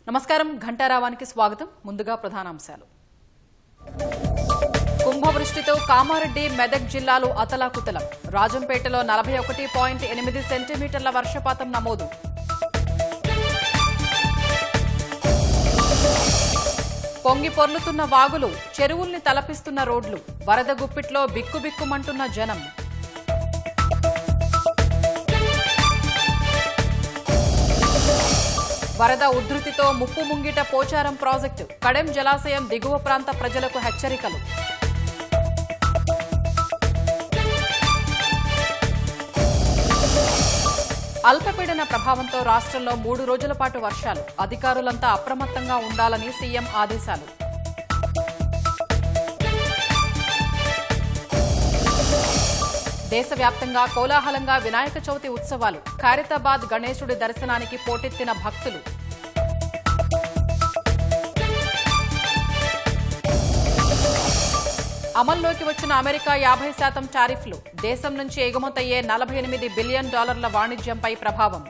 నమస్కారం, ఘంటారావానికి స్వాగతం. ముందుగా ప్రధానాంశాలు. కుంభవృష్టితో కామారెడ్డి, మెదక్ జిల్లాలు అతలాకుతలం. రాజంపేటలో 41.8 సెంటీమీటర్ల వర్షపాతం నమోదు. పొంగి పొర్లుతున్న వాగులు, చెరువుల్ని తలపిస్తున్న రోడ్లు. వరద గుప్పిట్లో బిక్కుబిక్కుమంటున్న జనం. వరద ఉధృతితో ముప్పు ముంగిట పోచారం ప్రాజెక్టు. కడెం జలాశయం దిగువ ప్రాంత ప్రజలకు హెచ్చరికలు. అల్పపీడన ప్రభావంతో రాష్ట్రంలో 3 రోజుల పాటు వర్షాలు. అధికారులంతా అప్రమత్తంగా ఉండాలని సీఎం ఆదేశాలు. దేశవ్యాప్తంగా కోలాహలంగా వినాయక చవితి ఉత్సవాలు. ఖైరతాబాద్ గణేశుడి దర్శనానికి పోటెత్తిన భక్తులు. అమల్లోకి వచ్చిన అమెరికా 50% టారిఫ్లు. దేశం నుంచి ఎగుమతయ్యే $48 బిలియన్ వాణిజ్యంపై ప్రభావం.